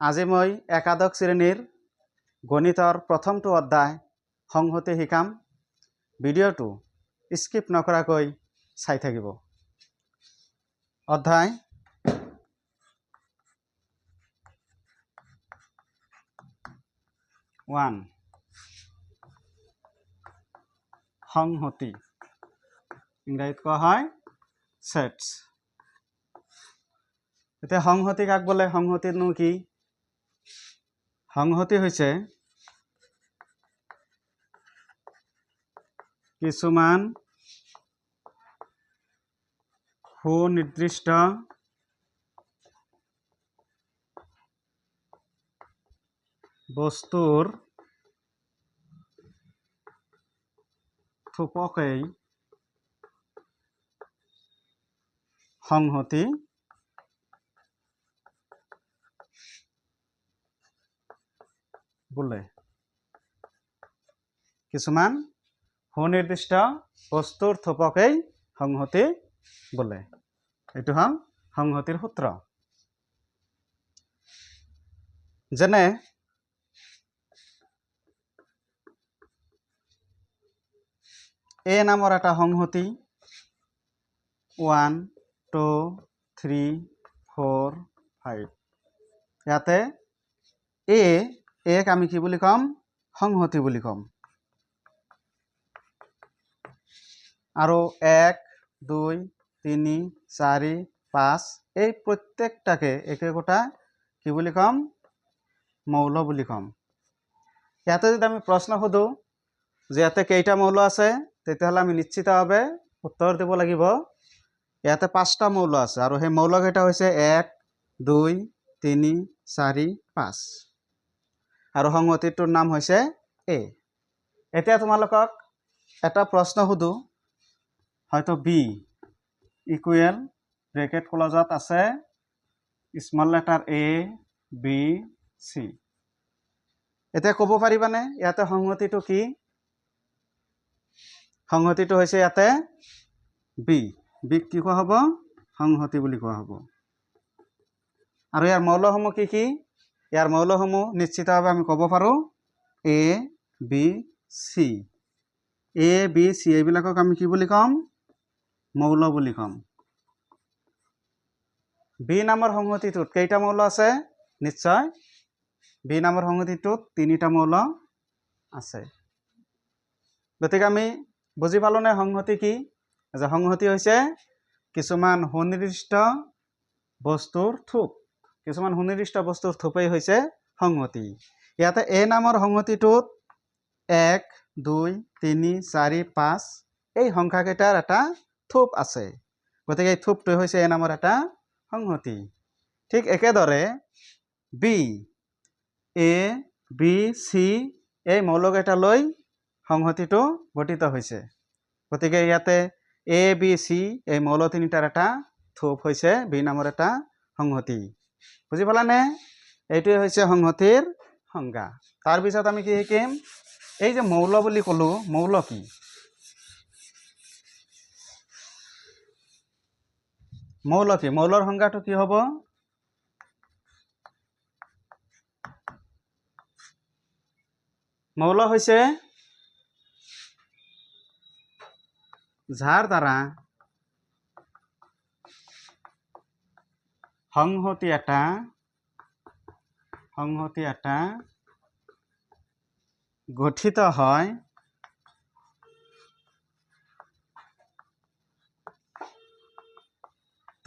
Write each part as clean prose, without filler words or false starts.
আজি মই একাদশ শ্ৰেণীৰ গণিতৰ প্ৰথমটো অধ্যায় সংহতি শিকাম। ভিডিঅ'টো স্কিপ নকৰাকৈ চাই থাকিব। অধ্যায় ওৱান সংহতি, ইংৰাজীত কোৱা হয় সেটস। এতিয়া সংহতি কাক বোলে? সংহতিনো কি? সংহতি হৈছে কিছুমান সুনিৰ্দিষ্ট বস্তুৰ থোপকেই সংহতি বোলে। কিছুমান সুনিৰ্দিষ্ট বস্তুৰ থোপকেই সংহতি বোলে। এইটো হ'ল সংহতিৰ সূত্ৰ। যেনে এ নামৰ এটা সংহতি 1 2 3 4 5। ইয়াতে এক আমি কি বুলি কম? সংহতি বুলি কম। আৰু 1 2 3 4 5 এই প্ৰত্যেকটাকে একেকোটা কি বুলি কম? মৌল বুলি কম। ইয়াতে যদি আমি প্ৰশ্ন সোধো যে ইয়াতে কেইটা মৌল আছে, তেতিয়াহ'লে আমি নিশ্চিতভাৱে উত্তৰ দিব লাগিব ইয়াতে 5টা মৌল আছে, আৰু সেই মৌল কেইটা হৈছে 1 2 3 4 5, আৰু সংহতিটোৰ নাম হৈছে এ। এতিয়া তোমালোকক এটা প্ৰশ্ন সোধো, হয়তো বি ইকুৱেল ব্ৰেকেট ক্লজত আছে small letter A B C. এতিয়া ক'ব পাৰিবানে ইয়াতে সংহতিটো কি? সংহতিটো হৈছে ইয়াতে বিক কি কোৱা হ'ব? সংহতি বুলি কোৱা হ'ব। আৰু ইয়াৰ মৌলসমূহ কি কি? ইয়াৰ মৌলসমূহ নিশ্চিতভাৱে আমি ক'ব পাৰোঁ A B C. A B C এইবিলাকক আমি কি বুলি ক'ম? মৌল বুলি ক'ম। বি নামৰ সংহতিটোত কেইটা মৌল আছে? নিশ্চয় বি নামৰ সংহতিটোত 3টা মৌল আছে। গতিকে আমি বুজি পালোনে সংহতি কি? যে সংহতি হৈছে কিছুমান সুনিৰ্দিষ্ট বস্তুৰ থোপ। কিছুমান সুনিৰ্দিষ্ট বস্তুৰ থোপেই হৈছে সংহতি। ইয়াতে এ নামৰ সংহতিটোত 1 2 3 4 5 এই সংখ্যাকেইটাৰ এটা থোপ আছে। গতিকে এই থোপটো হৈছে এ নামৰ এটা সংহতি। ঠিক একেদৰে বি এ বি চি এই মৌলকেইটা লৈ সংহতিটো গঠিত হৈছে। গতিকে ইয়াতে এ বি চি এই মৌল তিনিটাৰ এটা থোপ হৈছে বি নামৰ এটা সংহতি। বুজি পালানে? এইটোৱে হৈছে সংহতিৰ সংজ্ঞা। তাৰপিছত আমি কি শিকিম? এই যে মৌল বুলি ক'লো, মৌল কি? মৌল কি? মৌলৰ সংজ্ঞাটো কি হ'ব? মৌল হৈছে যাৰ দ্বাৰা সংহতি এটা গঠিত হয়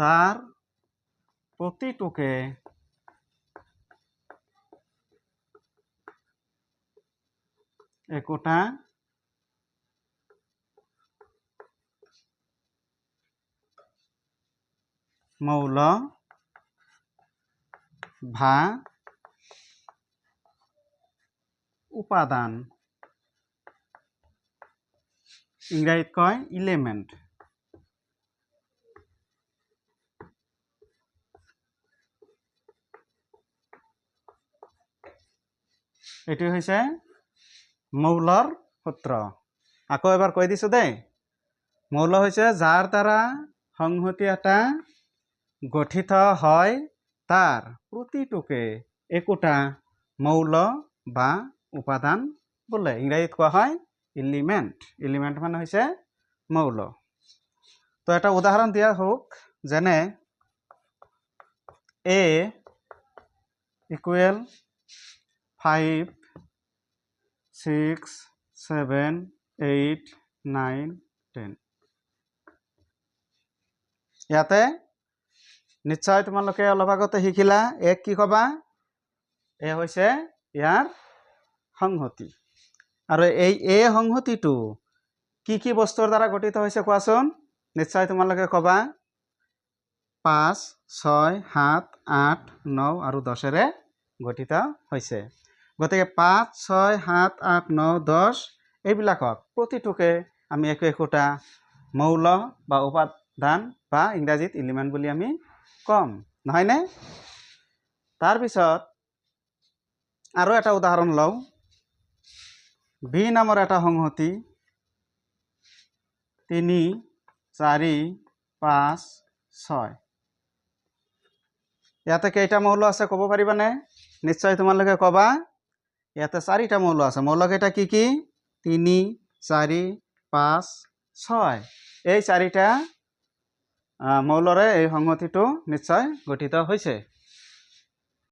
তাৰ প্ৰতিটোকে একোটা মৌল বা উপাদান, ইংৰাজীত কয় ইলেমেণ্ট। এইটো হৈছে মৌলৰ সূত্ৰ। আকৌ এবাৰ কৈ দিছোঁ দেই। মৌল হৈছে যাৰ দ্বাৰা সংহতি এটা গঠিত হয় তাৰ প্ৰতিটোকে একোটা মৌল বা উপাদান বোলে ইংৰাজীত কোৱা হয় এলিমেন্ট এলিমেন্ট মানে হৈছে মৌল তো এটা উদাহৰণ দিয়া হোক যেনে A equal 5 6 7 8 9 10 ইয়াতে নিশ্চয় তোমালোকে অলপ আগতে শিকিলা এক কি কবা এ হৈছে ইয়াৰ সংহতি আৰু এই এ সংহতিটো কি বস্তুৰ দ্বাৰা গঠিত হৈছে কোৱাচোন নিশ্চয় তোমালোকে কবা 5 6 7 8 9 আৰু 10 ৰে গঠিত হৈছে গতিকে 5 6 7 8 9 10 এইবিলাকক প্ৰতিটোকে আমি একোটা মৌল বা উপাদান বা ইংৰাজীত এলিমেন্ট বুলি আমি কম নহয় নে তাৰ পিছত আৰু এটা উদাহৰণ লও বি নামৰ এটা সংহতি 3 4 5 6 ইয়াতে কেইটা মৌল আছে ক'ব পাৰিবানে নিশ্চয় তোমালোকে কবা ইয়াতে 4টা মৌল আছে মৌল কেইটা কি 3 4 5 6 এই 4টা মৌলৰে এই সংহতিটো নিশ্চয় গঠিত হৈছে